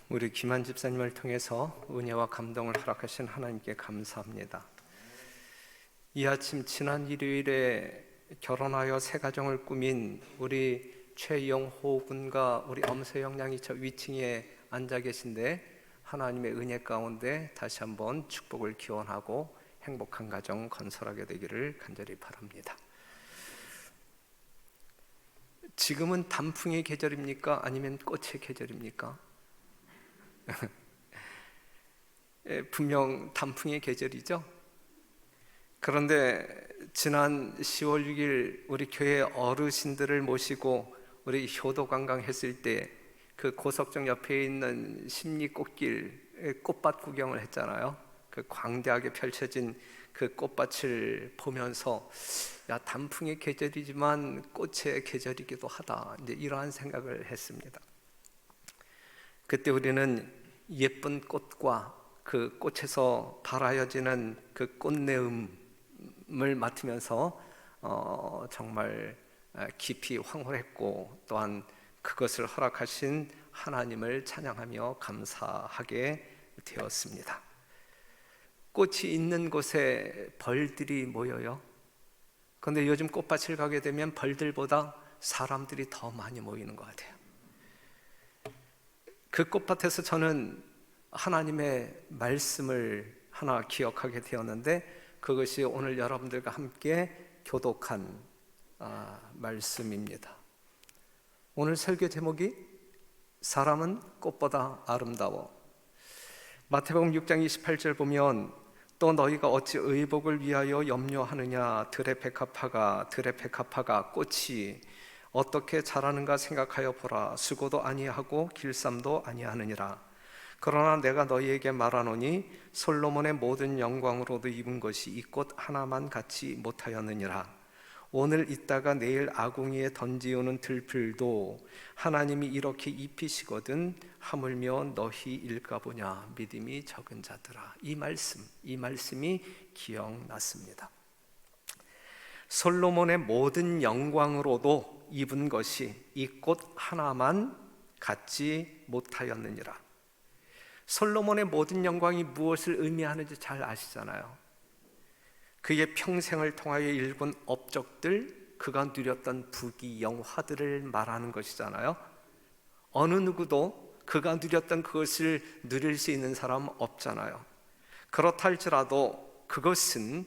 우리 김한 집사님을 통해서 은혜와 감동을 허락하신 하나님께 감사합니다. 이 아침 지난 일요일에 결혼하여 새 가정을 꾸민 우리 최영호 군과 우리 엄세영 양이 저 위층에 앉아 계신데 하나님의 은혜 가운데 다시 한번 축복을 기원하고 행복한 가정 건설하게 되기를 간절히 바랍니다. 지금은 단풍의 계절입니까? 아니면 꽃의 계절입니까? 분명 단풍의 계절이죠. 그런데 지난 10월 6일 우리 교회 어르신들을 모시고 우리 효도 관광 했을 때 그 고석정 옆에 있는 십리꽃길 꽃밭 구경을 했잖아요. 그 광대하게 펼쳐진 그 꽃밭을 보면서 야, 단풍의 계절이지만 꽃의 계절이기도 하다, 이제 이러한 생각을 했습니다. 그때 우리는 예쁜 꽃과 그 꽃에서 발하여지는 그 꽃내음을 맡으면서 정말 깊이 황홀했고, 또한 그것을 허락하신 하나님을 찬양하며 감사하게 되었습니다. 꽃이 있는 곳에 벌들이 모여요. 그런데 요즘 꽃밭을 가게 되면 벌들보다 사람들이 더 많이 모이는 것 같아요. 그 꽃밭에서 저는 하나님의 말씀을 하나 기억하게 되었는데, 그것이 오늘 여러분들과 함께 교독한 말씀입니다. 오늘 설교 제목이 사람은 꽃보다 아름다워. 마태복음 6장 28절 보면 또 너희가 어찌 의복을 위하여 염려하느냐. 들의 백합화가 꽃이 어떻게 자라는가 생각하여 보라. 수고도 아니하고 길쌈도 아니하느니라. 그러나 내가 너희에게 말하노니 솔로몬의 모든 영광으로도 입은 것이 이 꽃 하나만 같지 못하였느니라. 오늘 있다가 내일 아궁이에 던지우는 들풀도 하나님이 이렇게 입히시거든 하물며 너희일까 보냐. 믿음이 적은 자들아. 이 말씀이 기억났습니다. 솔로몬의 모든 영광으로도 입은 것이 이 꽃 하나만 갖지 못하였느니라. 솔로몬의 모든 영광이 무엇을 의미하는지 잘 아시잖아요. 그의 평생을 통하여 일군 업적들, 그가 누렸던 부귀 영화들을 말하는 것이잖아요. 어느 누구도 그가 누렸던 그것을 누릴 수 있는 사람 없잖아요. 그렇다 할지라도 그것은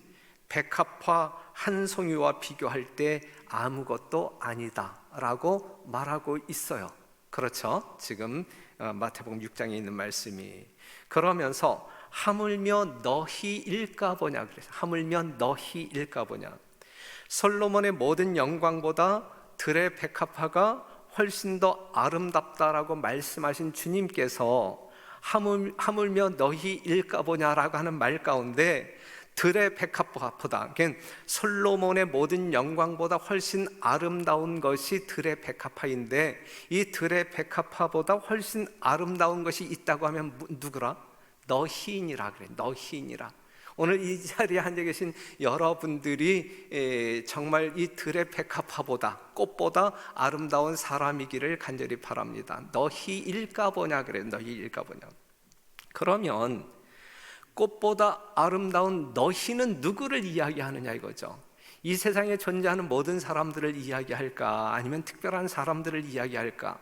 백합화 한 송이와 비교할 때 아무것도 아니다 라고 말하고 있어요. 그렇죠? 지금 마태복음 6장에 있는 말씀이. 그러면서 하물며 너희일까 보냐 그래서 하물며 너희일까 보냐. 솔로몬의 모든 영광보다 들의 백합화가 훨씬 더 아름답다라고 말씀하신 주님께서 하물며 너희일까 보냐라고 하는 말 가운데 들의 백합화보다, 그러니까 솔로몬의 모든 영광보다 훨씬 아름다운 것이 들의 백합화인데, 이 들의 백합화보다 훨씬 아름다운 것이 있다고 하면 누구라? 너희인이라 그래. 너희인이라. 오늘 이 자리에 앉아 계신 여러분들이 정말 이 들의 백합화보다, 꽃보다 아름다운 사람이기를 간절히 바랍니다. 너희일까 보냐 그래. 너희일까 보냐. 그러면 꽃보다 아름다운 너희는 누구를 이야기하느냐 이거죠. 이 세상에 존재하는 모든 사람들을 이야기할까, 아니면 특별한 사람들을 이야기할까?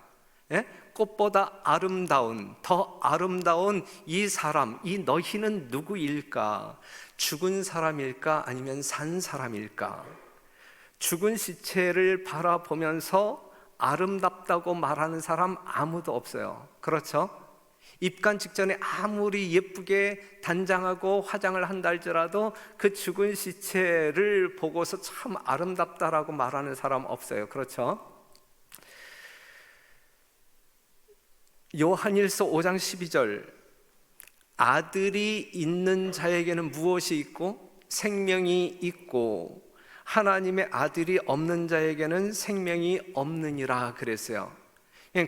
꽃보다 아름다운, 더 아름다운 이 사람, 이 너희는 누구일까? 죽은 사람일까? 아니면 산 사람일까? 죽은 시체를 바라보면서 아름답다고 말하는 사람 아무도 없어요. 그렇죠? 입관 직전에 아무리 예쁘게 단장하고 화장을 한다 할지라도 그 죽은 시체를 보고서 참 아름답다라고 말하는 사람 없어요. 그렇죠? 요한일서 5장 12절 아들이 있는 자에게는 무엇이 있고 생명이 있고 하나님의 아들이 없는 자에게는 생명이 없느니라 그랬어요.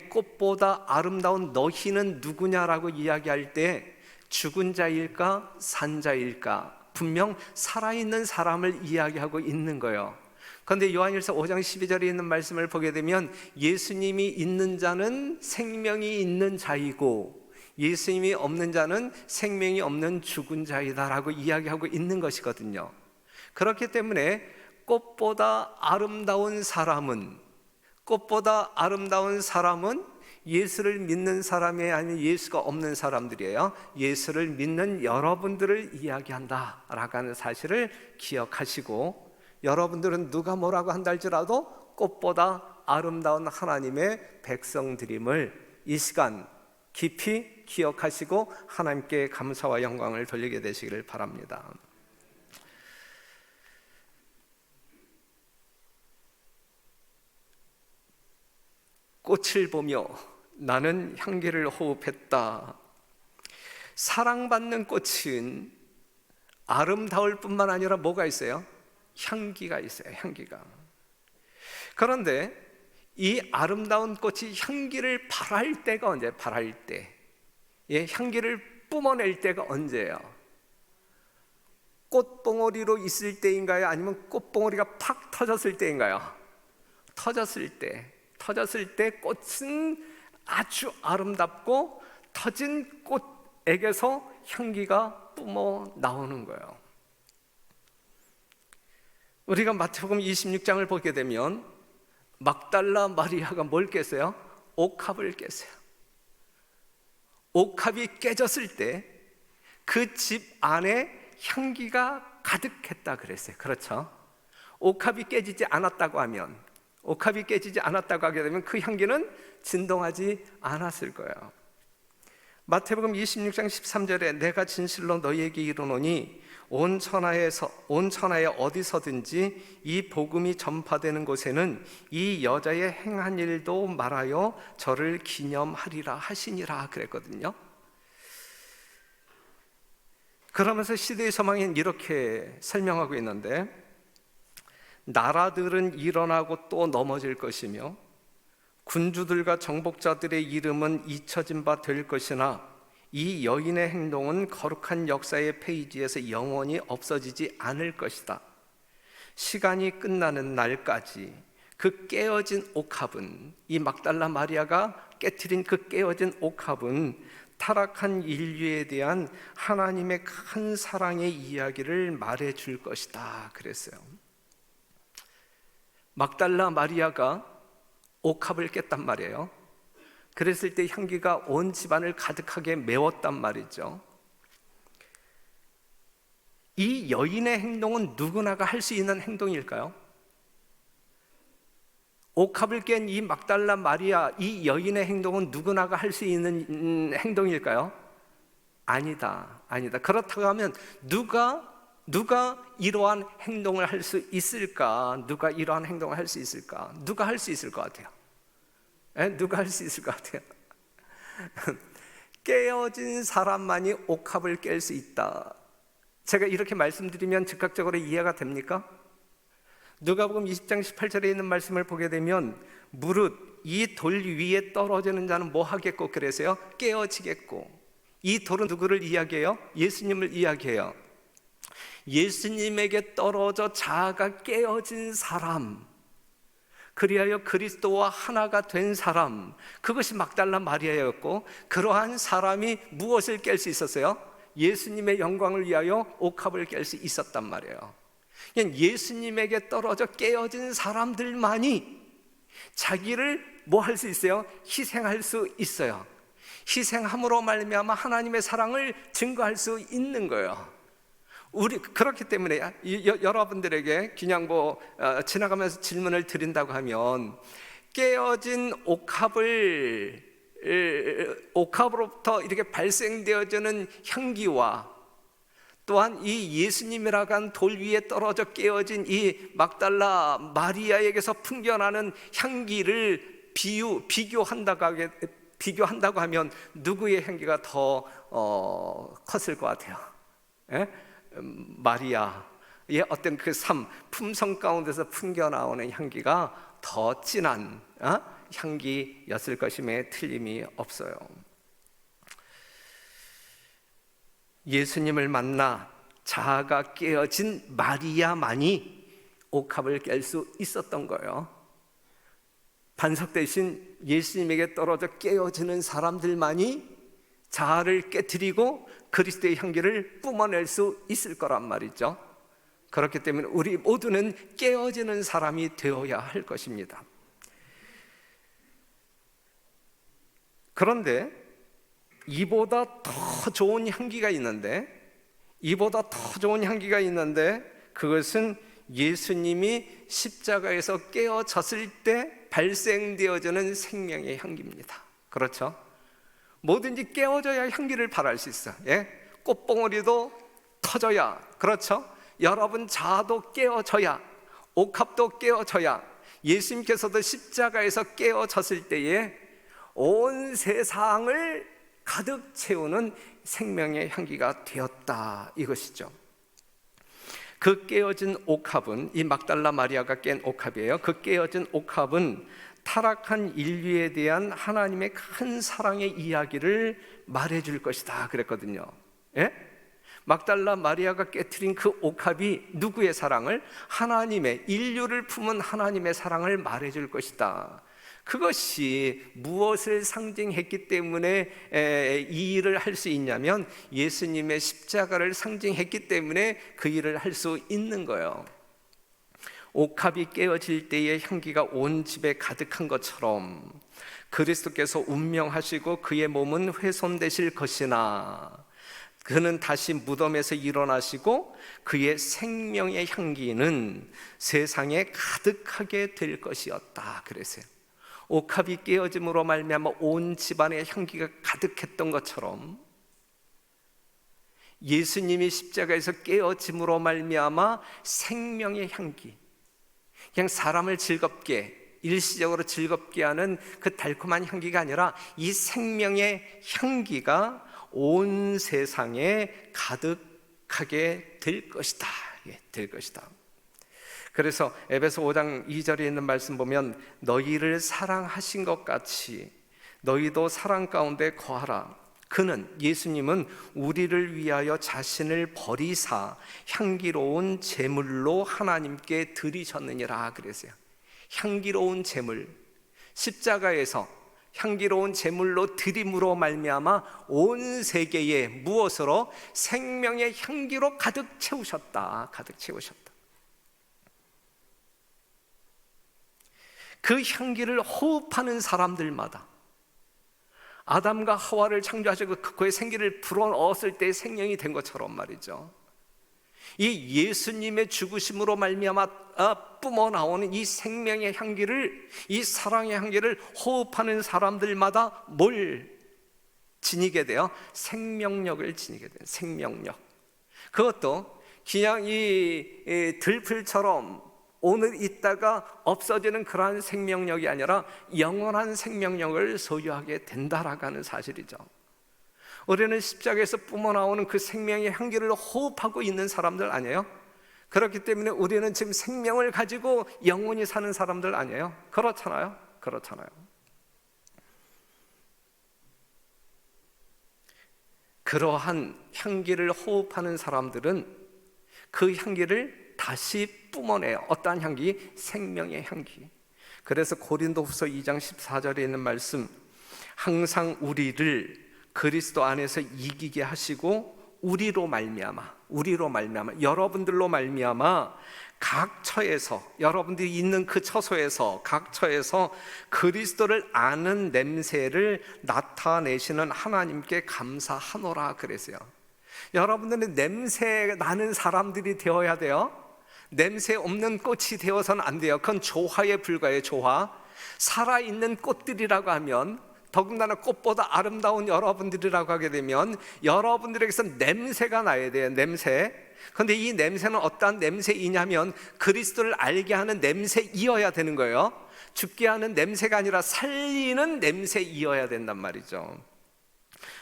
꽃보다 아름다운 너희는 누구냐라고 이야기할 때 죽은 자일까 산 자일까? 분명 살아있는 사람을 이야기하고 있는 거예요. 그런데 요한일서 5장 12절에 있는 말씀을 보게 되면 예수님이 있는 자는 생명이 있는 자이고 예수님이 없는 자는 생명이 없는 죽은 자이다라고 이야기하고 있는 것이거든요. 그렇기 때문에 꽃보다 아름다운 사람은 예수를 믿는 사람이 아닌 예수가 없는 사람들이에요. 예수를 믿는 여러분들을 이야기한다라고 하는 사실을 기억하시고, 여러분들은 누가 뭐라고 한다 할지라도 꽃보다 아름다운 하나님의 백성들임을 이 시간 깊이 기억하시고 하나님께 감사와 영광을 돌리게 되시기를 바랍니다. 꽃을 보며 나는 향기를 호흡했다. 사랑받는 꽃은 아름다울 뿐만 아니라 뭐가 있어요? 향기가 있어요. 향기가. 그런데 이 아름다운 꽃이 향기를 발할 때가 언제예요? 발할 때. 향기를 뿜어낼 때가 언제예요? 꽃봉오리로 있을 때인가요? 아니면 꽃봉오리가 팍 터졌을 때인가요? 터졌을 때 꽃은 아주 아름답고 터진 꽃에게서 향기가 뿜어 나오는 거예요. 우리가 마태복음 26장을 보게 되면 막달라 마리아가 뭘 깼어요? 옥합을 깼어요. 옥합이 깨졌을 때 그 집 안에 향기가 가득했다 그랬어요. 그렇죠? 옥합이 깨지지 않았다고 하게 되면 그 향기는 진동하지 않았을 거예요. 마태복음 26장 13절에 내가 진실로 너희에게 이르노니 온 천하에 어디서든지 이 복음이 전파되는 곳에는 이 여자의 행한 일도 말하여 저를 기념하리라 하시니라 그랬거든요. 그러면서 시대의 소망은 이렇게 설명하고 있는데, 나라들은 일어나고 또 넘어질 것이며 군주들과 정복자들의 이름은 잊혀진 바 될 것이나 이 여인의 행동은 거룩한 역사의 페이지에서 영원히 없어지지 않을 것이다. 시간이 끝나는 날까지 그 깨어진 옥합은, 이 막달라 마리아가 깨트린 그 깨어진 옥합은 타락한 인류에 대한 하나님의 큰 사랑의 이야기를 말해줄 것이다 그랬어요. 막달라 마리아가 옥합을 깼단 말이에요. 그랬을 때 향기가 온 집안을 가득하게 메웠단 말이죠. 이 여인의 행동은 누구나가 할 수 있는 행동일까요? 옥합을 깬 이 막달라 마리아, 이 여인의 행동은 누구나가 할 수 있는 행동일까요? 아니다. 그렇다고 하면 누가 이러한 행동을 할 수 있을까? 누가 할 수 있을 것 같아요? 누가 할 수 있을 것 같아요? 깨어진 사람만이 옥합을 깰 수 있다. 제가 이렇게 말씀드리면 즉각적으로 이해가 됩니까? 누가복음 20장 18절에 있는 말씀을 보게 되면 무릇 이 돌 위에 떨어지는 자는 뭐 하겠고 그래서요? 깨어지겠고. 이 돌은 누구를 이야기해요? 예수님을 이야기해요. 예수님에게 떨어져 자아가 깨어진 사람, 그리하여 그리스도와 하나가 된 사람, 그것이 막달라 마리아였고, 그러한 사람이 무엇을 깰 수 있었어요? 예수님의 영광을 위하여 옥합을 깰 수 있었단 말이에요. 예수님에게 떨어져 깨어진 사람들만이 자기를 뭐 할 수 있어요? 희생할 수 있어요. 희생함으로 말미암아 하나님의 사랑을 증거할 수 있는 거예요. 그렇기 때문에 여러분들에게 그냥 지나가면서 질문을 드린다고 하면, 깨어진 옥합으로부터 이렇게 발생되어지는 향기와 또한 이 예수님이라고 한 돌 위에 떨어져 깨어진 이 막달라 마리아에게서 풍겨나는 향기를 비교한다고 하면 누구의 향기가 더 컸을 것 같아요? 마리아의 어떤 그 품성 가운데서 풍겨나오는 향기가 더 진한 향기였을 것임에 틀림이 없어요. 예수님을 만나 자아가 깨어진 마리아만이 옥합을 깰 수 있었던 거예요. 반석 대신 예수님에게 떨어져 깨어지는 사람들만이 자아를 깨트리고 그리스도의 향기를 뿜어낼 수 있을 거란 말이죠. 그렇기 때문에 우리 모두는 깨어지는 사람이 되어야 할 것입니다. 그런데 이보다 더 좋은 향기가 있는데, 그것은 예수님이 십자가에서 깨어졌을 때 발생되어지는 생명의 향기입니다. 그렇죠? 뭐든지 깨어져야 향기를 발할 수 있어요. 꽃봉오리도 터져야, 그렇죠? 여러분 자아도 깨어져야, 옥합도 깨어져야, 예수님께서도 십자가에서 깨어졌을 때에 온 세상을 가득 채우는 생명의 향기가 되었다, 이것이죠. 그 깨어진 옥합은, 이 막달라 마리아가 깬 옥합이에요. 그 깨어진 옥합은 타락한 인류에 대한 하나님의 큰 사랑의 이야기를 말해줄 것이다 그랬거든요. 막달라 마리아가 깨트린 그 옥합이 누구의 사랑을? 하나님의, 인류를 품은 하나님의 사랑을 말해줄 것이다. 그것이 무엇을 상징했기 때문에 이 일을 할 수 있냐면, 예수님의 십자가를 상징했기 때문에 그 일을 할 수 있는 거예요. 옥합이 깨어질 때의 향기가 온 집에 가득한 것처럼 그리스도께서 운명하시고 그의 몸은 훼손되실 것이나 그는 다시 무덤에서 일어나시고 그의 생명의 향기는 세상에 가득하게 될 것이었다 그랬어요. 옥합이 깨어짐으로 말미암아 온 집안에 향기가 가득했던 것처럼 예수님이 십자가에서 깨어짐으로 말미암아 생명의 향기, 그냥 사람을 즐겁게, 일시적으로 즐겁게 하는 그 달콤한 향기가 아니라 이 생명의 향기가 온 세상에 가득하게 될 것이다. 될 것이다. 그래서 에베소 5장 2절에 있는 말씀 보면, 너희를 사랑하신 것 같이 너희도 사랑 가운데 거하라. 그는, 예수님은 우리를 위하여 자신을 버리사 향기로운 제물로 하나님께 드리셨느니라 그랬어요. 향기로운 제물, 십자가에서 향기로운 제물로 드림으로 말미암아 온 세계에 무엇으로? 생명의 향기로 가득 채우셨다. 가득 채우셨다. 그 향기를 호흡하는 사람들마다, 아담과 하와를 창조하시고 그의 생기를 불어넣었을 때 생명이 된 것처럼 말이죠, 이 예수님의 죽으심으로 말미암아 뿜어나오는 이 생명의 향기를, 이 사랑의 향기를 호흡하는 사람들마다 뭘 지니게 돼요? 생명력을 지니게 돼요. 생명력. 그것도 그냥 이 들풀처럼 오늘 있다가 없어지는 그러한 생명력이 아니라 영원한 생명력을 소유하게 된다라고 하는 사실이죠. 우리는 십자가에서 뿜어나오는 그 생명의 향기를 호흡하고 있는 사람들 아니에요? 그렇기 때문에 우리는 지금 생명을 가지고 영원히 사는 사람들 아니에요? 그렇잖아요? 그렇잖아요. 그러한 향기를 호흡하는 사람들은 그 향기를 다시 뿜어내요. 어떠한 향기? 생명의 향기. 그래서 고린도후서 2장 14절에 있는 말씀, 항상 우리를 그리스도 안에서 이기게 하시고 우리로 말미암아, 여러분들로 말미암아 각 처에서, 여러분들이 있는 그 처소에서, 각 처에서 그리스도를 아는 냄새를 나타내시는 하나님께 감사하노라 그랬어요. 여러분들은 냄새 나는 사람들이 되어야 돼요. 냄새 없는 꽃이 되어서는 안 돼요. 그건 조화에 불과해요. 조화. 살아있는 꽃들이라고 하면, 더군다나 꽃보다 아름다운 여러분들이라고 하게 되면 여러분들에게서 냄새가 나야 돼요. 냄새. 그런데 이 냄새는 어떠한 냄새이냐면 그리스도를 알게 하는 냄새이어야 되는 거예요. 죽게 하는 냄새가 아니라 살리는 냄새이어야 된단 말이죠.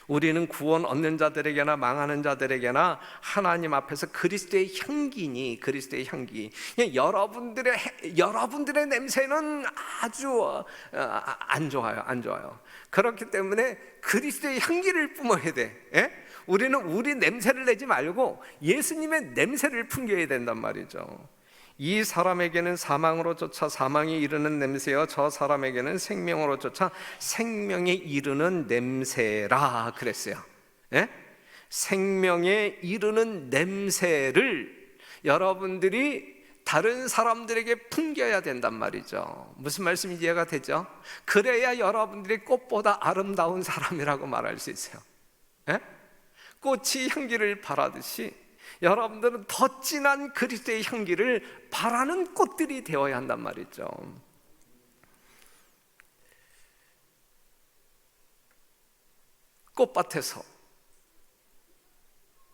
우리는 구원 얻는 자들에게나 망하는 자들에게나 하나님 앞에서 그리스도의 향기니, 그리스도의 향기. 여러분들의 냄새는 아주 안 좋아요. 안 좋아요. 그렇기 때문에 그리스도의 향기를 뿜어야 돼. 우리는 우리 냄새를 내지 말고 예수님의 냄새를 풍겨야 된단 말이죠. 이 사람에게는 사망으로 쫓아 사망이 이르는 냄새여 저 사람에게는 생명으로 쫓아 생명에 이르는 냄새라 그랬어요. 예? 생명에 이르는 냄새를 여러분들이 다른 사람들에게 풍겨야 된단 말이죠. 무슨 말씀인지 이해가 되죠? 그래야 여러분들이 꽃보다 아름다운 사람이라고 말할 수 있어요. 예? 꽃이 향기를 바라듯이 여러분들은 더 진한 그리스도의 향기를 바라는 꽃들이 되어야 한단 말이죠. 꽃밭에서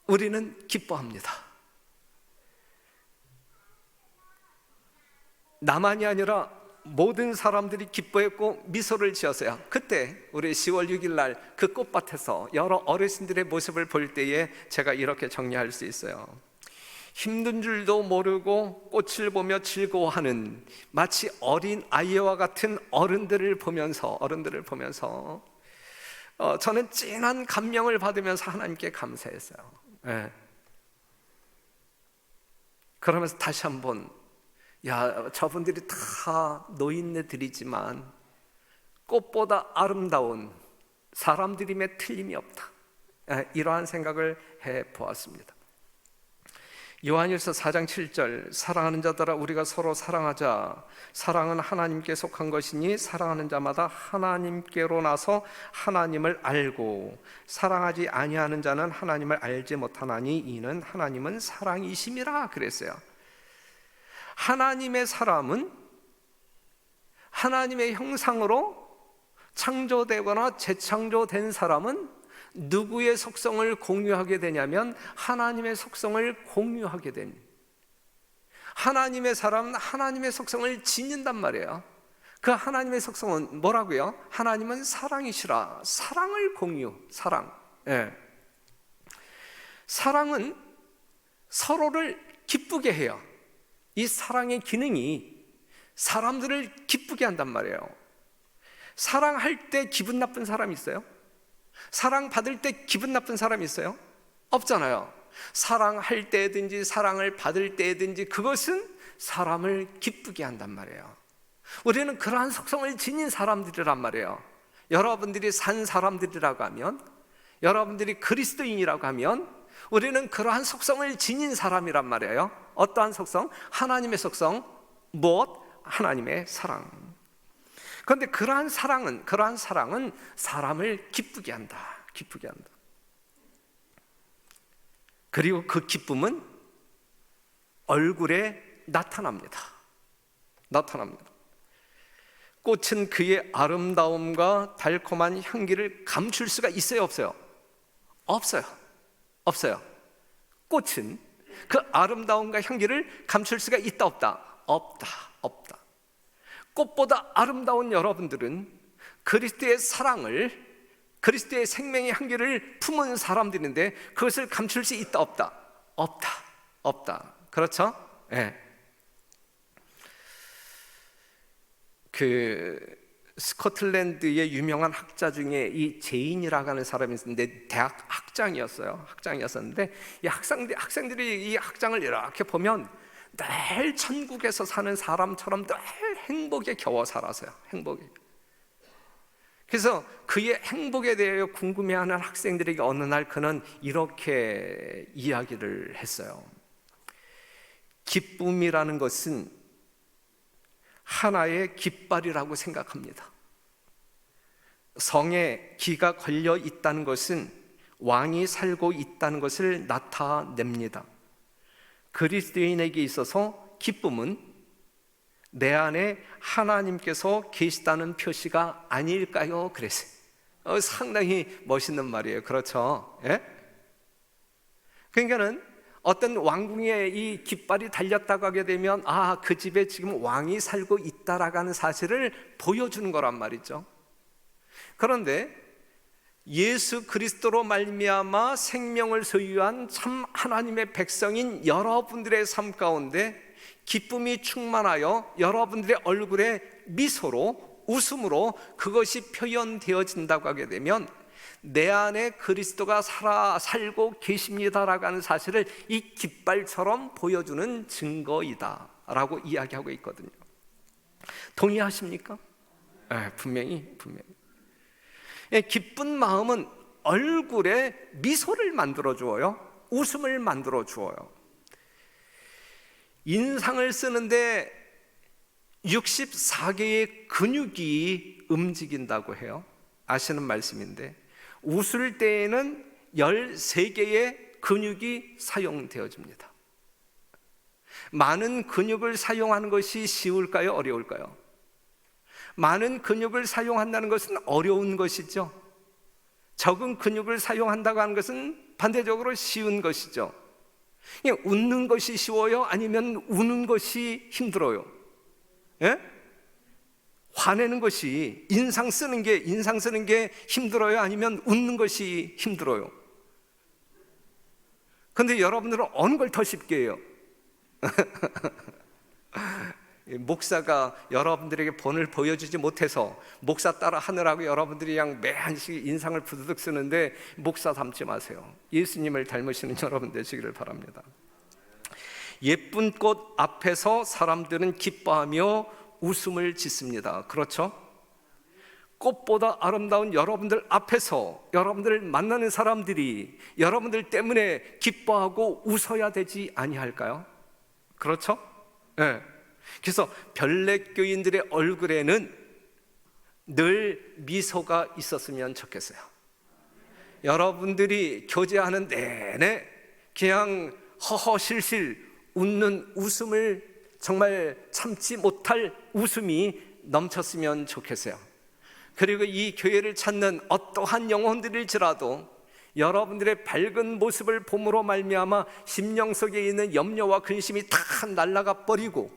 우리는 기뻐합니다. 나만이 아니라 모든 사람들이 기뻐했고 미소를 지었어요. 그때 우리 10월 6일 날 그 꽃밭에서 여러 어르신들의 모습을 볼 때에 제가 이렇게 정리할 수 있어요. 힘든 줄도 모르고 꽃을 보며 즐거워하는 마치 어린 아이와 같은 어른들을 보면서 저는 진한 감명을 받으면서 하나님께 감사했어요. 네. 그러면서 다시 한번 저분들이 다 노인네들이지만 꽃보다 아름다운 사람들임에 틀림이 없다. 이러한 생각을 해보았습니다. 요한일서 4장 7절 사랑하는 자들아 우리가 서로 사랑하자. 사랑은 하나님께 속한 것이니 사랑하는 자마다 하나님께로 나서 하나님을 알고 사랑하지 아니하는 자는 하나님을 알지 못하나니 이는 하나님은 사랑이심이라 그랬어요. 하나님의 사람은 하나님의 형상으로 창조되거나 재창조된 사람은 누구의 속성을 공유하게 되냐면 하나님의 속성을 공유하게 됩니다. 하나님의 사람은 하나님의 속성을 지닌단 말이에요. 그 하나님의 속성은 뭐라고요? 하나님은 사랑이시라. 사랑을 공유, 사랑. 예. 사랑은 서로를 기쁘게 해요. 이 사랑의 기능이 사람들을 기쁘게 한단 말이에요. 사랑할 때 기분 나쁜 사람 있어요? 사랑받을 때 기분 나쁜 사람 있어요? 없잖아요. 사랑할 때든지 사랑을 받을 때든지 그것은 사람을 기쁘게 한단 말이에요. 우리는 그러한 속성을 지닌 사람들이란 말이에요. 여러분들이 산 사람들이라고 하면, 여러분들이 그리스도인이라고 하면 우리는 그러한 속성을 지닌 사람이란 말이에요. 어떠한 속성? 하나님의 속성. 무엇? 하나님의 사랑. 그런데 그러한 사랑은 사람을 기쁘게 한다. 기쁘게 한다. 그리고 그 기쁨은 얼굴에 나타납니다. 꽃은 그의 아름다움과 달콤한 향기를 감출 수가 있어요, 없어요? 없어요. 꽃은 그 아름다움과 향기를 감출 수가 있다, 없다? 없다. 꽃보다 아름다운 여러분들은 그리스도의 사랑을, 그리스도의 생명의 향기를 품은 사람들인데 그것을 감출 수 있다, 없다. 그렇죠? 네. 스코틀랜드의 유명한 학자 중에 이 제인이라고 하는 사람이 있었는데 대학 학장이었는데 이 학생들이 이 학장을 이렇게 보면 늘 천국에서 사는 사람처럼 늘 행복에 겨워 살았어요. 그래서 그의 행복에 대해 궁금해하는 학생들에게 어느 날 그는 이렇게 이야기를 했어요. 기쁨이라는 것은 하나의 깃발이라고 생각합니다. 성에 기가 걸려 있다는 것은 왕이 살고 있다는 것을 나타냅니다. 그리스도인에게 있어서 기쁨은 내 안에 하나님께서 계시다는 표시가 아닐까요? 그랬어요. 상당히 멋있는 말이에요. 그렇죠? 예? 그러니까는 어떤 왕궁에 이 깃발이 달렸다고 하게 되면 그 집에 지금 왕이 살고 있다라고 하는 사실을 보여주는 거란 말이죠. 그런데 예수 그리스도로 말미암아 생명을 소유한 참 하나님의 백성인 여러분들의 삶 가운데 기쁨이 충만하여 여러분들의 얼굴에 미소로, 웃음으로 그것이 표현되어진다고 하게 되면 내 안에 그리스도가 살고 계십니다라고 하는 사실을 이 깃발처럼 보여주는 증거이다. 라고 이야기하고 있거든요. 동의하십니까? 분명히. 기쁜 마음은 얼굴에 미소를 만들어 주어요. 웃음을 만들어 주어요. 인상을 쓰는데 64개의 근육이 움직인다고 해요. 아시는 말씀인데, 웃을 때에는 13개의 근육이 사용되어집니다. 많은 근육을 사용하는 것이 쉬울까요? 어려울까요? 많은 근육을 사용한다는 것은 어려운 것이죠. 적은 근육을 사용한다고 하는 것은 반대적으로 쉬운 것이죠. 웃는 것이 쉬워요? 아니면 우는 것이 힘들어요? 예? 화내는 것이, 인상 쓰는 게 힘들어요? 아니면 웃는 것이 힘들어요? 근데 여러분들은 어느 걸 더 쉽게 해요? 목사가 여러분들에게 본을 보여주지 못해서 목사 따라 하느라고 여러분들이 그냥 매 한씩 인상을 부드득 쓰는데, 목사 닮지 마세요. 예수님을 닮으시는 여러분 되시기를 바랍니다. 예쁜 꽃 앞에서 사람들은 기뻐하며 웃음을 짓습니다. 그렇죠? 꽃보다 아름다운 여러분들 앞에서 여러분들을 만나는 사람들이 여러분들 때문에 기뻐하고 웃어야 되지 아니할까요? 그렇죠? 네. 그래서 별내교인들의 얼굴에는 늘 미소가 있었으면 좋겠어요. 여러분들이 교제하는 내내 그냥 허허실실 웃는 웃음을, 정말 참지 못할 웃음이 넘쳤으면 좋겠어요. 그리고 이 교회를 찾는 어떠한 영혼들일지라도 여러분들의 밝은 모습을 봄으로 말미암아 심령 속에 있는 염려와 근심이 다 날아가 버리고,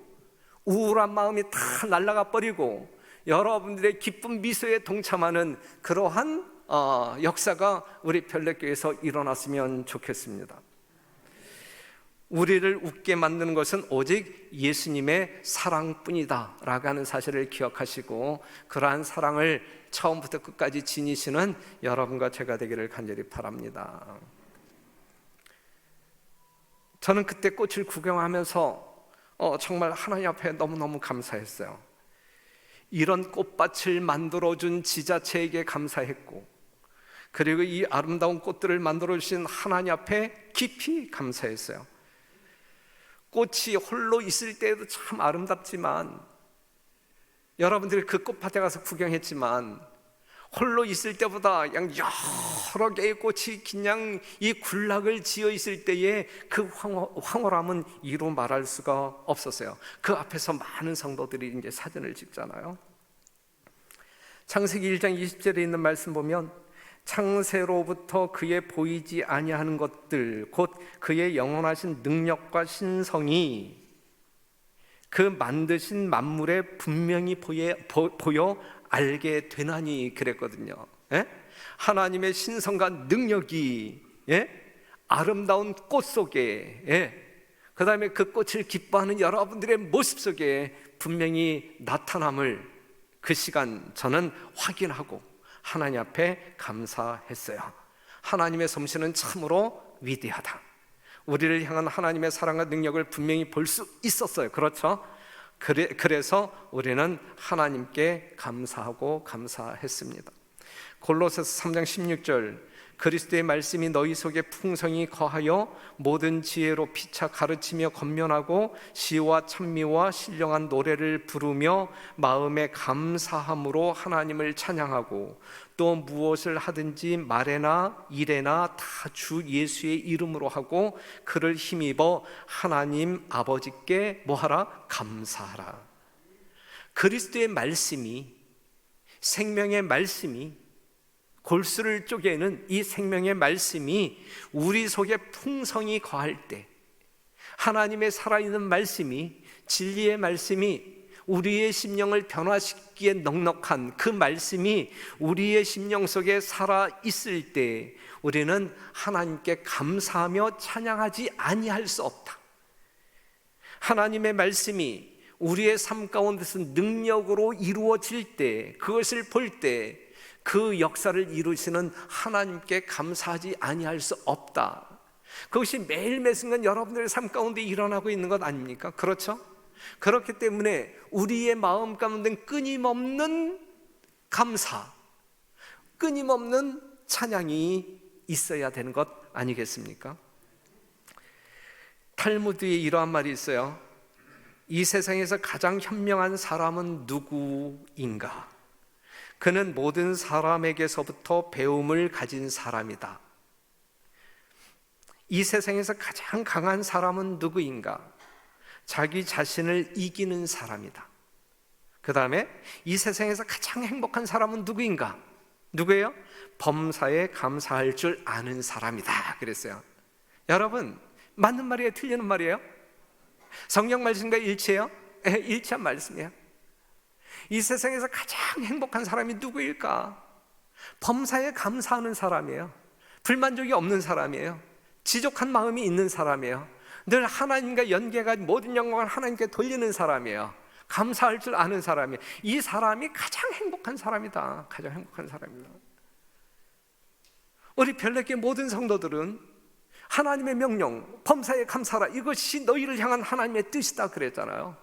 우울한 마음이 다 날아가 버리고, 여러분들의 기쁜 미소에 동참하는 그러한 역사가 우리 별내교회에서 일어났으면 좋겠습니다. 우리를 웃게 만드는 것은 오직 예수님의 사랑뿐이다 라고 하는 사실을 기억하시고, 그러한 사랑을 처음부터 끝까지 지니시는 여러분과 제가 되기를 간절히 바랍니다. 저는 그때 꽃을 구경하면서 정말 하나님 앞에 너무너무 감사했어요. 이런 꽃밭을 만들어준 지자체에게 감사했고, 그리고 이 아름다운 꽃들을 만들어주신 하나님 앞에 깊이 감사했어요. 꽃이 홀로 있을 때에도 참 아름답지만, 여러분들이 그 꽃밭에 가서 구경했지만, 홀로 있을 때보다 그냥 여러 개의 꽃이 그냥 이 군락을 지어 있을 때의 그 황홀함은 이루 말할 수가 없었어요. 그 앞에서 많은 성도들이 이제 사진을 찍잖아요. 창세기 1장 20절에 있는 말씀 보면, 창세로부터 그의 보이지 아니하는 것들 곧 그의 영원하신 능력과 신성이 그 만드신 만물에 분명히 보여 알게 되나니 그랬거든요. 하나님의 신성과 능력이 아름다운 꽃 속에, 그 다음에 그 꽃을 기뻐하는 여러분들의 모습 속에 분명히 나타남을 그 시간 저는 확인하고 하나님 앞에 감사했어요. 하나님의 솜씨는 참으로 위대하다. 우리를 향한 하나님의 사랑과 능력을 분명히 볼 수 있었어요. 그렇죠? 그래서 우리는 하나님께 감사하고 감사했습니다. 골로새서 3장 16절, 그리스도의 말씀이 너희 속에 풍성히 거하여 모든 지혜로 피차 가르치며 권면하고 시와 찬미와 신령한 노래를 부르며 마음에 감사함으로 하나님을 찬양하고, 또 무엇을 하든지 말에나 일에나 다 주 예수의 이름으로 하고 그를 힘입어 하나님 아버지께 뭐하라? 감사하라. 그리스도의 말씀이, 생명의 말씀이, 골수를 쪼개는 이 생명의 말씀이 우리 속에 풍성히 거할 때, 하나님의 살아있는 말씀이, 진리의 말씀이 우리의 심령을 변화시키기에 넉넉한 그 말씀이 우리의 심령 속에 살아있을 때 우리는 하나님께 감사하며 찬양하지 아니할 수 없다. 하나님의 말씀이 우리의 삶 가운데서 능력으로 이루어질 때, 그것을 볼 때 그 역사를 이루시는 하나님께 감사하지 아니할 수 없다. 그것이 매일매 순간 여러분들의 삶 가운데 일어나고 있는 것 아닙니까? 그렇죠? 그렇기 때문에 우리의 마음 가운데 끊임없는 감사, 끊임없는 찬양이 있어야 되는 것 아니겠습니까? 탈무드에 이러한 말이 있어요. 이 세상에서 가장 현명한 사람은 누구인가? 그는 모든 사람에게서부터 배움을 가진 사람이다. 이 세상에서 가장 강한 사람은 누구인가? 자기 자신을 이기는 사람이다. 그 다음에 이 세상에서 가장 행복한 사람은 누구인가? 누구예요? 범사에 감사할 줄 아는 사람이다 그랬어요. 여러분, 맞는 말이에요? 틀리는 말이에요? 성경 말씀과 일치해요? 일치한 말씀이에요. 이 세상에서 가장 행복한 사람이 누구일까? 범사에 감사하는 사람이에요. 불만족이 없는 사람이에요. 지족한 마음이 있는 사람이에요. 늘 하나님과 연계가 모든 영광을 하나님께 돌리는 사람이에요. 감사할 줄 아는 사람이에요. 이 사람이 가장 행복한 사람이다. 가장 행복한 사람이다. 우리 별내교회 모든 성도들은 하나님의 명령, 범사에 감사하라, 이것이 너희를 향한 하나님의 뜻이다 그랬잖아요.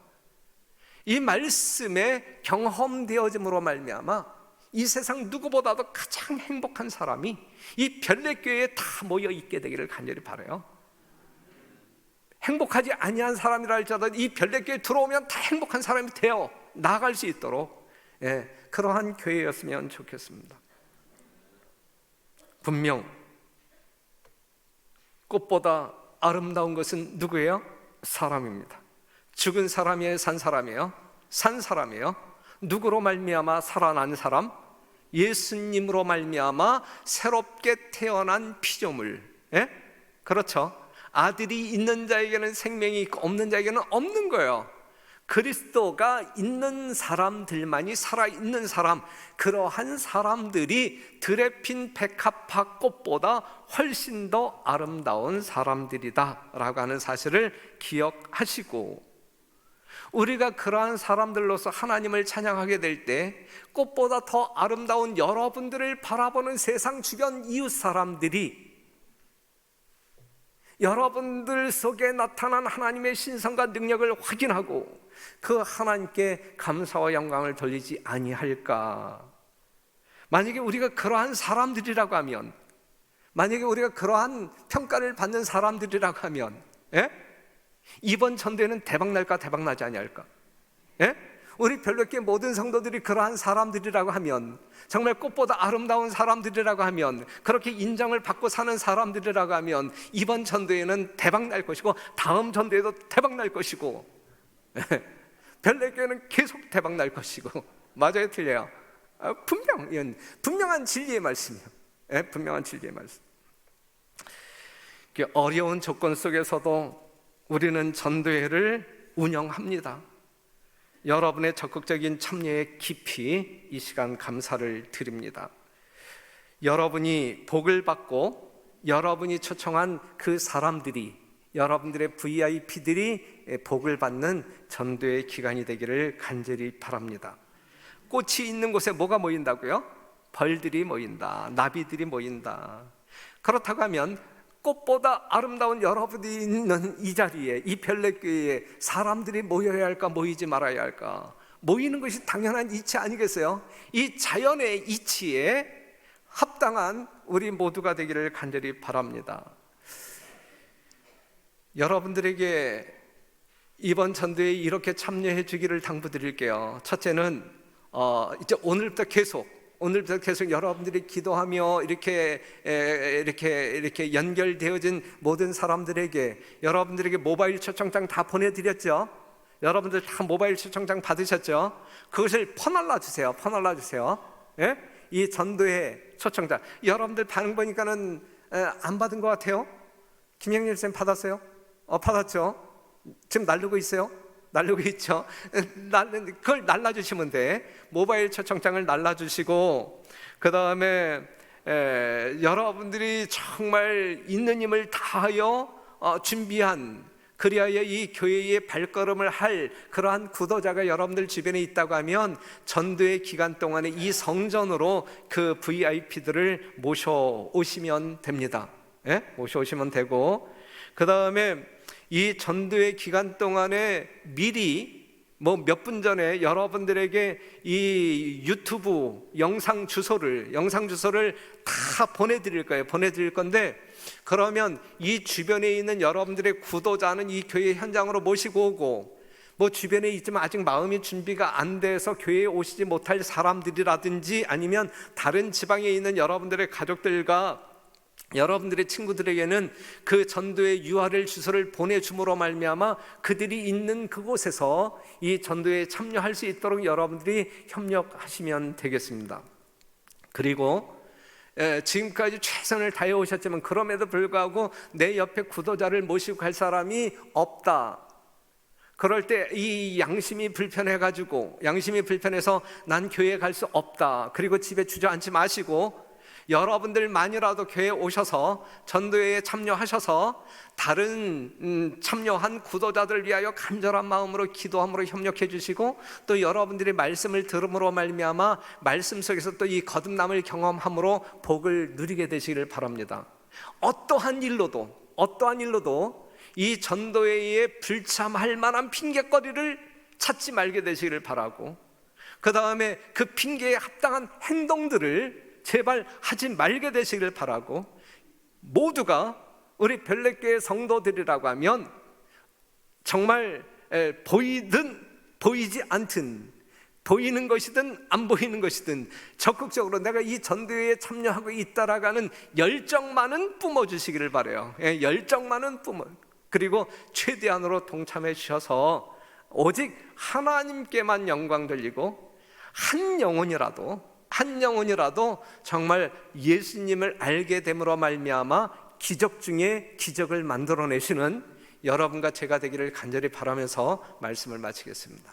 이 말씀에 경험되어짐으로 말미암아 이 세상 누구보다도 가장 행복한 사람이 이 별내교회에 다 모여 있게 되기를 간절히 바라요. 행복하지 아니한 사람이라 할지라도 이 별내교회에 들어오면 다 행복한 사람이 되어 나아갈 수 있도록 그러한 교회였으면 좋겠습니다. 분명 꽃보다 아름다운 것은 누구예요? 사람입니다. 죽은 사람이에요? 산 사람이에요? 산 사람이에요. 누구로 말미암아 살아난 사람? 예수님으로 말미암아 새롭게 태어난 피조물. 그렇죠. 아들이 있는 자에게는 생명이 있고 없는 자에게는 없는 거예요. 그리스도가 있는 사람들만이 살아있는 사람, 그러한 사람들이 들에 핀 백합화 꽃보다 훨씬 더 아름다운 사람들이다 라고 하는 사실을 기억하시고, 우리가 그러한 사람들로서 하나님을 찬양하게 될 때 꽃보다 더 아름다운 여러분들을 바라보는 세상 주변 이웃 사람들이 여러분들 속에 나타난 하나님의 신성과 능력을 확인하고 그 하나님께 감사와 영광을 돌리지 아니할까? 만약에 우리가 그러한 사람들이라고 하면, 만약에 우리가 그러한 평가를 받는 사람들이라고 하면 이번 전도회는 대박날까 대박나지 아니할까? 우리 별내교회 모든 성도들이 그러한 사람들이라고 하면, 정말 꽃보다 아름다운 사람들이라고 하면, 그렇게 인정을 받고 사는 사람들이라고 하면 이번 전도회는 대박날 것이고 다음 전도회도 대박날 것이고 별내교회는 계속 대박날 것이고. 맞아요? 틀려요? 분명한 진리의 말씀이에요. 분명한 진리의 말씀. 어려운 조건 속에서도 우리는 전도회를 운영합니다. 여러분의 적극적인 참여에 깊이 이 시간 감사를 드립니다. 여러분이 복을 받고 여러분이 초청한 그 사람들이, 여러분들의 VIP들이 복을 받는 전도의 기간이 되기를 간절히 바랍니다. 꽃이 있는 곳에 뭐가 모인다고요? 벌들이 모인다, 나비들이 모인다. 그렇다고 하면 꽃보다 아름다운 여러분이 있는 이 자리에, 이 별내교회에 사람들이 모여야 할까, 모이지 말아야 할까? 모이는 것이 당연한 이치 아니겠어요? 이 자연의 이치에 합당한 우리 모두가 되기를 간절히 바랍니다. 여러분들에게 이번 전도에 이렇게 참여해 주기를 당부드릴게요. 첫째는 이제 오늘부터 계속 여러분들이 기도하며 이렇게 연결되어진 모든 사람들에게, 여러분들에게 모바일 초청장 다 보내드렸죠? 여러분들 다 모바일 초청장 받으셨죠? 그것을 퍼날라 주세요. 이 전도의 초청장. 여러분들 반응 보니까는 안 받은 것 같아요? 김영일 쌤 받았어요? 받았죠? 지금 날르고 있어요? 날르고 있죠? 그걸 날라주시면 돼. 모바일 초청장을 날라주시고, 그 다음에 여러분들이 정말 있는 힘을 다하여 준비한, 그리하여 이 교회의 발걸음을 할 그러한 구도자가 여러분들 주변에 있다고 하면 전도의 기간 동안에 이 성전으로 그 VIP들을 모셔오시면 됩니다. 모셔오시면 되고, 그 다음에 이 전도의 기간 동안에 미리 몇 분 전에 여러분들에게 이 유튜브 영상 주소를 다 보내드릴 거예요. 보내드릴 건데, 그러면 이 주변에 있는 여러분들의 구도자는 이 교회 현장으로 모시고 오고, 주변에 있지만 아직 마음이 준비가 안 돼서 교회에 오시지 못할 사람들이라든지, 아니면 다른 지방에 있는 여러분들의 가족들과 여러분들의 친구들에게는 그 전도의 URL 주소를 보내줌으로 말미암아 그들이 있는 그곳에서 이 전도에 참여할 수 있도록 여러분들이 협력하시면 되겠습니다. 그리고 지금까지 최선을 다해 오셨지만 그럼에도 불구하고 내 옆에 구도자를 모시고 갈 사람이 없다. 그럴 때 이 양심이 불편해서 난 교회에 갈 수 없다. 그리고 집에 주저앉지 마시고, 여러분들만이라도 교회에 오셔서 전도회에 참여하셔서 다른 참여한 구도자들 위하여 간절한 마음으로 기도함으로 협력해 주시고, 또 여러분들이 말씀을 들음으로 말미암아 말씀 속에서 또 이 거듭남을 경험함으로 복을 누리게 되시기를 바랍니다. 어떠한 일로도 이 전도회에 불참할 만한 핑계거리를 찾지 말게 되시기를 바라고, 그 다음에 그 핑계에 합당한 행동들을 제발 하지 말게 되시기를 바라고, 모두가 우리 별내교회 성도들이라고 하면 정말 보이든 보이지 않든, 보이는 것이든 안 보이는 것이든 적극적으로 내가 이 전도회에 참여하고 있다라고 열정만은 뿜어주시기를 바라요. 열정만은 그리고 최대한으로 동참해 주셔서 오직 하나님께만 영광 돌리고, 한 영혼이라도 정말 예수님을 알게 됨으로 말미암아 기적 중에 기적을 만들어내시는 여러분과 제가 되기를 간절히 바라면서 말씀을 마치겠습니다.